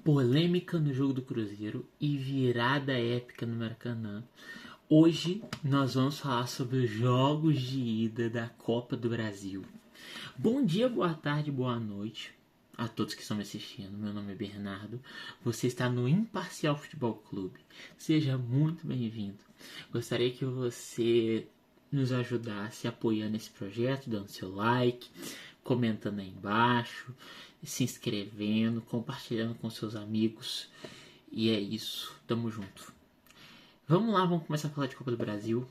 Polêmica no jogo do Cruzeiro e virada épica no Maracanã. Hoje nós vamos falar sobre os jogos de ida da Copa do Brasil. Bom dia, boa tarde, boa noite a todos que estão me assistindo. Meu nome é Bernardo. Você está no Imparcial Futebol Clube. Seja muito bem-vindo. Gostaria que você nos ajudasse apoiando esse projeto, dando seu like, comentando aí embaixo, se inscrevendo, compartilhando com seus amigos. E é isso, tamo junto. Vamos lá, vamos começar a falar de Copa do Brasil.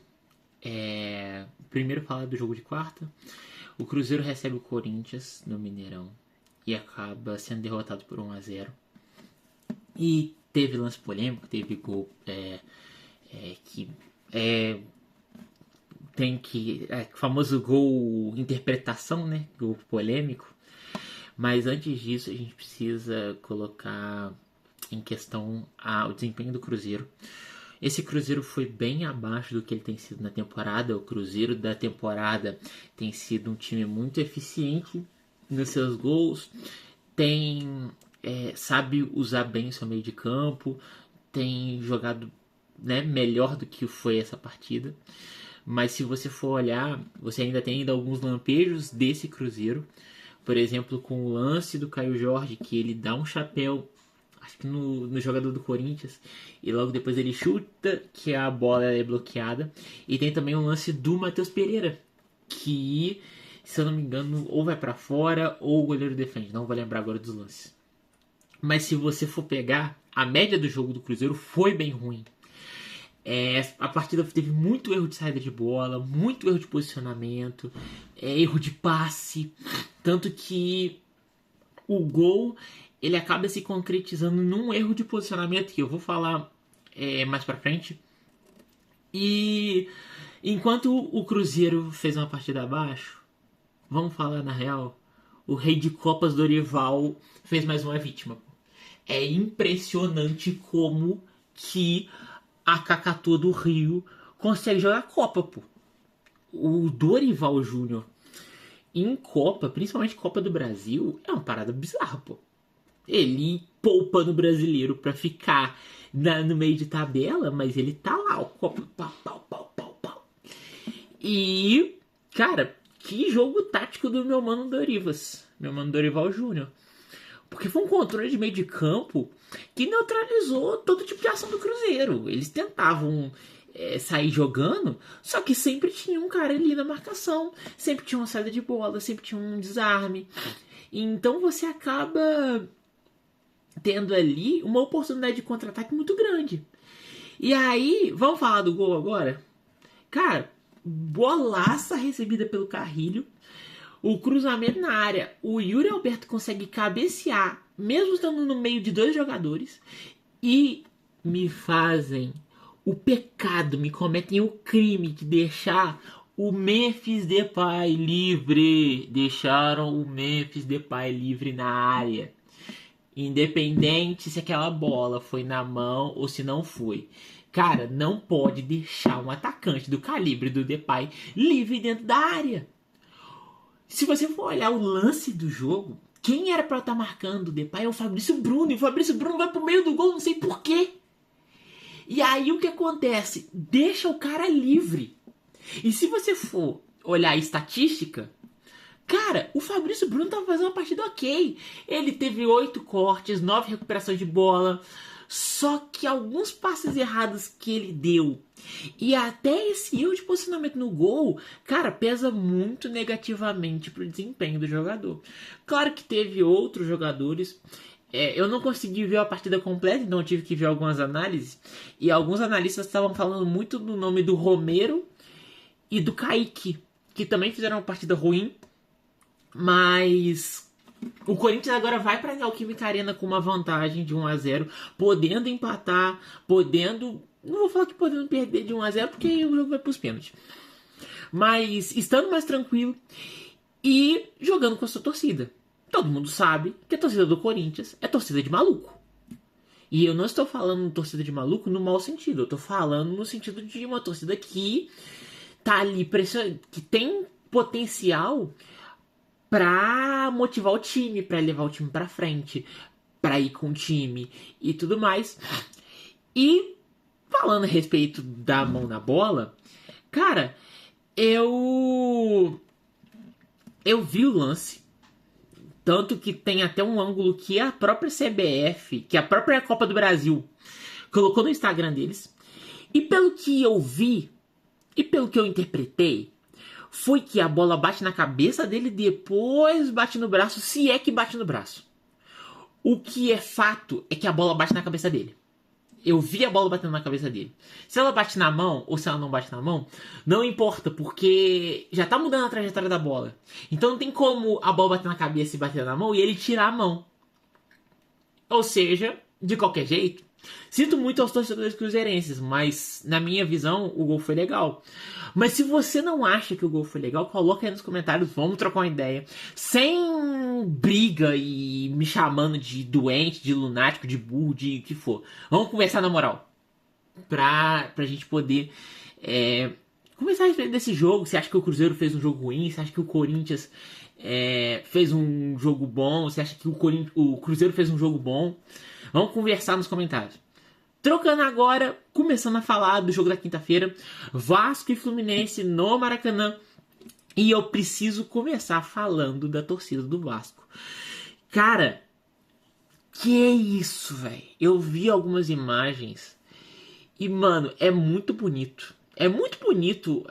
Primeiro falar do jogo de quarta. O Cruzeiro recebe o Corinthians no Mineirão e acaba sendo derrotado por 1-0. E teve lance polêmico, teve gol famoso gol interpretação, né? Gol polêmico. Mas antes disso, a gente precisa colocar em questão o desempenho do Cruzeiro. Esse Cruzeiro foi bem abaixo do que ele tem sido na temporada. O Cruzeiro da temporada tem sido um time muito eficiente nos seus gols. Sabe usar bem o seu meio de campo. Tem jogado, né, melhor do que foi essa partida. Mas se você for olhar, você ainda tem alguns lampejos desse Cruzeiro. Por exemplo, com o lance do Caio Jorge, que ele dá um chapéu, acho que no jogador do Corinthians, e logo depois ele chuta, que a bola é bloqueada. E tem também o lance do Matheus Pereira, que, se eu não me engano, ou vai pra fora ou o goleiro defende. Não vou lembrar agora dos lances. Mas se você for pegar, a média do jogo do Cruzeiro foi bem ruim. A partida teve muito erro de saída de bola, muito erro de posicionamento, erro de passe, tanto que o gol ele acaba se concretizando num erro de posicionamento que eu vou falar mais pra frente. E enquanto o Cruzeiro fez uma partida abaixo, vamos falar na real, o rei de Copas Dorival fez mais uma vítima. É impressionante como que a Cacatua do Rio consegue jogar Copa, pô. O Dorival Júnior em Copa, principalmente Copa do Brasil, é uma parada bizarra, pô. Ele poupa no brasileiro pra ficar no meio de tabela, mas ele tá lá, o Copa, pau. E, cara, que jogo tático do meu mano Dorival Júnior. Porque foi um controle de meio de campo que neutralizou todo tipo de ação do Cruzeiro. Eles tentavam sair jogando, só que sempre tinha um cara ali na marcação. Sempre tinha uma saída de bola, sempre tinha um desarme. Então você acaba tendo ali uma oportunidade de contra-ataque muito grande. E aí, vamos falar do gol agora? Cara, bolaça recebida pelo Carrilho. O cruzamento na área, o Yuri Alberto consegue cabecear, mesmo estando no meio de dois jogadores, e me cometem o crime de deixar o Memphis Depay livre. Deixaram o Memphis Depay livre na área. Independente se aquela bola foi na mão ou se não foi. Cara, não pode deixar um atacante do calibre do Depay livre dentro da área. Se você for olhar o lance do jogo, quem era pra estar marcando o Depay é o Fabrício Bruno. E o Fabrício Bruno vai pro meio do gol, não sei porquê. E aí o que acontece? Deixa o cara livre. E se você for olhar a estatística, cara, o Fabrício Bruno tava fazendo uma partida ok. Ele teve 8 cortes, 9 recuperações de bola. Só que alguns passes errados que ele deu e até esse erro de posicionamento no gol, cara, pesa muito negativamente pro desempenho do jogador. Claro que teve outros jogadores. Eu não consegui ver a partida completa, então eu tive que ver algumas análises. E alguns analistas estavam falando muito do nome do Romero e do Kaique, que também fizeram uma partida ruim. Mas o Corinthians agora vai para a Neoquímica Arena com uma vantagem de 1-0, podendo empatar, não vou falar que podendo perder de 1-0, porque aí o jogo vai para os pênaltis. Mas estando mais tranquilo e jogando com a sua torcida. Todo mundo sabe que a torcida do Corinthians é torcida de maluco. E eu não estou falando torcida de maluco no mau sentido. Eu estou falando no sentido de uma torcida que tá ali, que tem potencial pra motivar o time, pra levar o time pra frente, pra ir com o time e tudo mais. E falando a respeito da mão na bola, cara, eu vi o lance. Tanto que tem até um ângulo que a própria CBF, que a própria Copa do Brasil colocou no Instagram deles. E pelo que eu vi, e pelo que eu interpretei, foi que a bola bate na cabeça dele e depois bate no braço, se é que bate no braço. O que é fato é que a bola bate na cabeça dele. Eu vi a bola batendo na cabeça dele. Se ela bate na mão ou se ela não bate na mão, não importa, porque já tá mudando a trajetória da bola. Então não tem como a bola bater na cabeça e bater na mão e ele tirar a mão. Ou seja, de qualquer jeito, sinto muito aos torcedores cruzeirenses, mas na minha visão o gol foi legal. Mas se você não acha que o gol foi legal, coloca aí nos comentários, vamos trocar uma ideia. Sem briga e me chamando de doente, de lunático, de burro, de o que for. Vamos conversar na moral. Pra gente poder conversar a respeito desse jogo. Você acha que o Cruzeiro fez um jogo ruim? Você acha que o Corinthians fez um jogo bom? Você acha que o Cruzeiro fez um jogo bom? Vamos conversar nos comentários. Trocando agora, começando a falar do jogo da quinta-feira, Vasco e Fluminense no Maracanã. E eu preciso começar falando da torcida do Vasco. Cara, que é isso, velho? Eu vi algumas imagens e, mano, é muito bonito. É muito bonito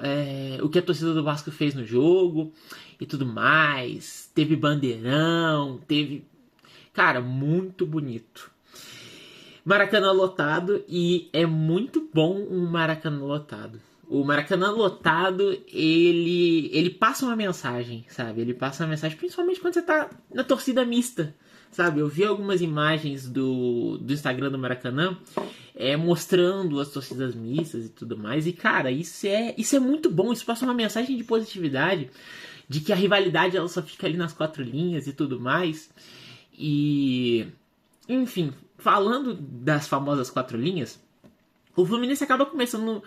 o que a torcida do Vasco fez no jogo e tudo mais. Teve bandeirão, teve... Cara, muito bonito. Maracanã lotado, e é muito bom um Maracanã lotado. O Maracanã lotado, ele passa uma mensagem, sabe? Ele passa uma mensagem, principalmente quando você tá na torcida mista, sabe? Eu vi algumas imagens do Instagram do Maracanã mostrando as torcidas mistas e tudo mais. E, cara, isso é muito bom. Isso passa uma mensagem de positividade, de que a rivalidade ela só fica ali nas quatro linhas e tudo mais. E... enfim, falando das famosas quatro linhas, o Fluminense acaba começando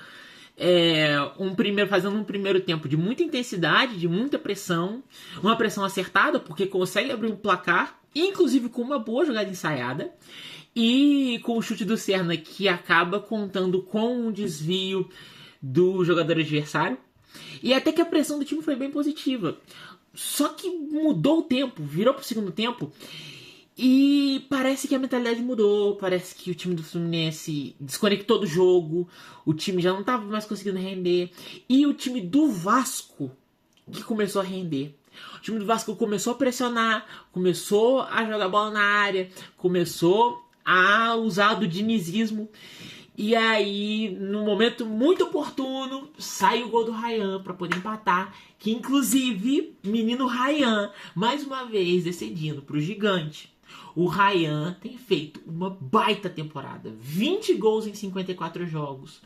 fazendo um primeiro tempo de muita intensidade, de muita pressão, uma pressão acertada, porque consegue abrir um placar, inclusive com uma boa jogada ensaiada, e com o chute do Serna, que acaba contando com um desvio do jogador adversário, e até que a pressão do time foi bem positiva. Só que mudou o tempo, virou pro segundo tempo, e parece que a mentalidade mudou, parece que o time do Fluminense desconectou do jogo, o time já não estava mais conseguindo render, e o time do Vasco que começou a render. O time do Vasco começou a pressionar, começou a jogar bola na área, começou a usar do dinizismo, e aí, num momento muito oportuno, sai o gol do Ryan para poder empatar, que inclusive, menino Ryan, mais uma vez decidindo pro gigante. O Ryan tem feito uma baita temporada. 20 gols em 54 jogos.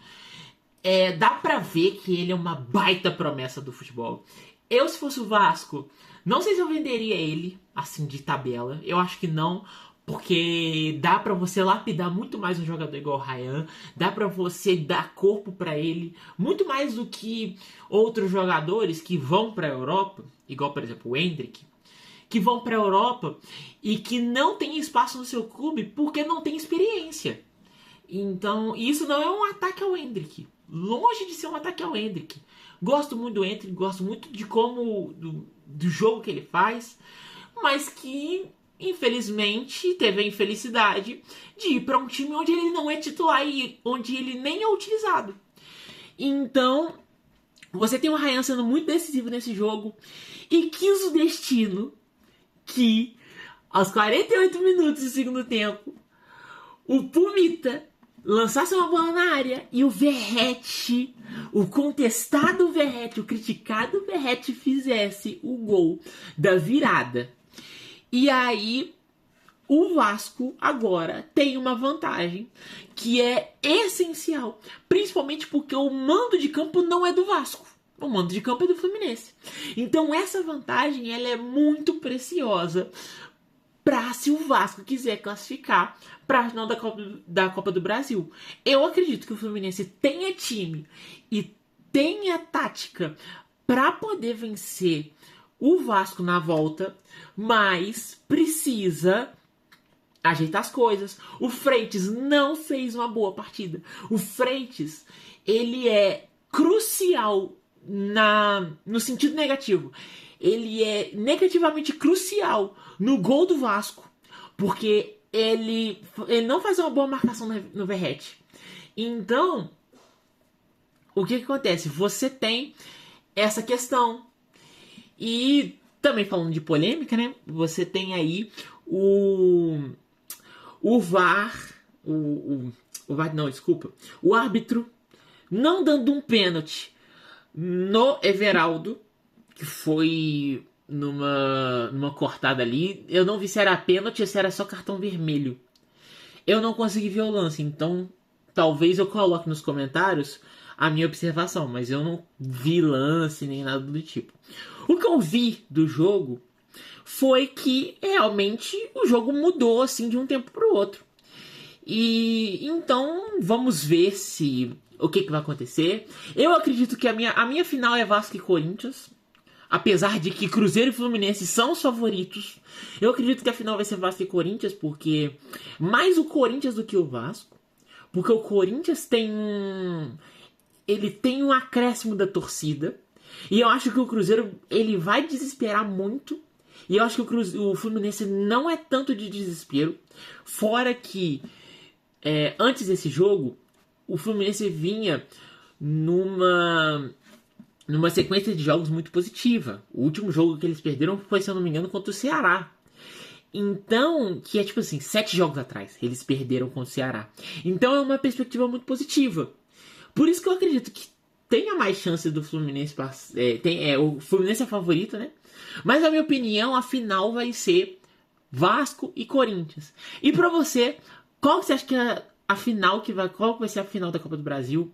Dá pra ver que ele é uma baita promessa do futebol. Eu, se fosse o Vasco, não sei se eu venderia ele, assim, de tabela. Eu acho que não, porque dá pra você lapidar muito mais um jogador igual o Ryan. Dá pra você dar corpo pra ele. Muito mais do que outros jogadores que vão pra Europa, igual, por exemplo, o Endrick, que vão para a Europa e que não tem espaço no seu clube porque não tem experiência. Então, isso não é um ataque ao Endrick. Longe de ser um ataque ao Endrick. Gosto muito do Endrick, gosto muito de como do jogo que ele faz, mas que, infelizmente, teve a infelicidade de ir para um time onde ele não é titular e onde ele nem é utilizado. Então, você tem o Ryan sendo muito decisivo nesse jogo e quis o destino que, aos 48 minutos do segundo tempo, o Pumita lançasse uma bola na área e o Verratti, o contestado Verratti, o criticado Verratti, fizesse o gol da virada. E aí, o Vasco agora tem uma vantagem que é essencial, principalmente porque o mando de campo não é do Vasco. O mando de campo é do Fluminense. Então essa vantagem ela é muito preciosa para se o Vasco quiser classificar para a final da Copa do Brasil. Eu acredito que o Fluminense tenha time e tenha tática para poder vencer o Vasco na volta, mas precisa ajeitar as coisas. O Freitas não fez uma boa partida. O Freitas, ele é crucial no sentido negativo. Ele é negativamente crucial no gol do Vasco, porque ele não faz uma boa marcação no Verratti. Então, o que acontece? Você tem essa questão. E também falando de polêmica, né? Você tem aí o VAR, o VAR não, desculpa, o árbitro não dando um pênalti no Everaldo, que foi numa cortada ali. Eu não vi se era pênalti ou se era só cartão vermelho. Eu não consegui ver o lance, então talvez eu coloque nos comentários a minha observação, mas eu não vi lance nem nada do tipo. O que eu vi do jogo foi que realmente o jogo mudou assim de um tempo para o outro. E então vamos ver o que vai acontecer. Eu acredito que a minha final é Vasco e Corinthians. Apesar de que Cruzeiro e Fluminense são os favoritos, eu acredito que a final vai ser Vasco e Corinthians, porque mais o Corinthians do que o Vasco. Porque o Corinthians ele tem um acréscimo da torcida. E eu acho que o Cruzeiro ele vai desesperar muito. E eu acho que o Fluminense não é tanto de desespero. Fora que antes desse jogo, o Fluminense vinha numa sequência de jogos muito positiva. O último jogo que eles perderam foi, se eu não me engano, contra o Ceará. Então, que é tipo assim, 7 jogos atrás, eles perderam contra o Ceará. Então é uma perspectiva muito positiva. Por isso que eu acredito que tenha mais chance do Fluminense. O Fluminense é favorito, né? Mas na minha opinião, a final vai ser Vasco e Corinthians. E pra você, qual que você acha que é a final qual vai ser a final da Copa do Brasil?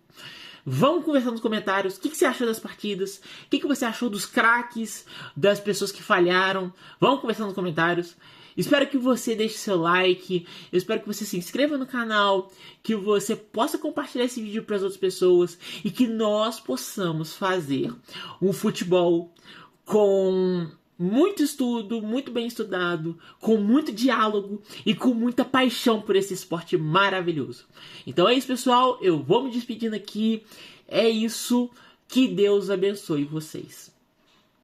Vamos conversar nos comentários. O que você achou das partidas? O que você achou dos craques? Das pessoas que falharam? Vamos conversar nos comentários. Espero que você deixe seu like. Eu espero que você se inscreva no canal. Que você possa compartilhar esse vídeo para as outras pessoas. E que nós possamos fazer um futebol com muito estudo, muito bem estudado, com muito diálogo e com muita paixão por esse esporte maravilhoso. Então é isso, pessoal. Eu vou me despedindo aqui. É isso. Que Deus abençoe vocês.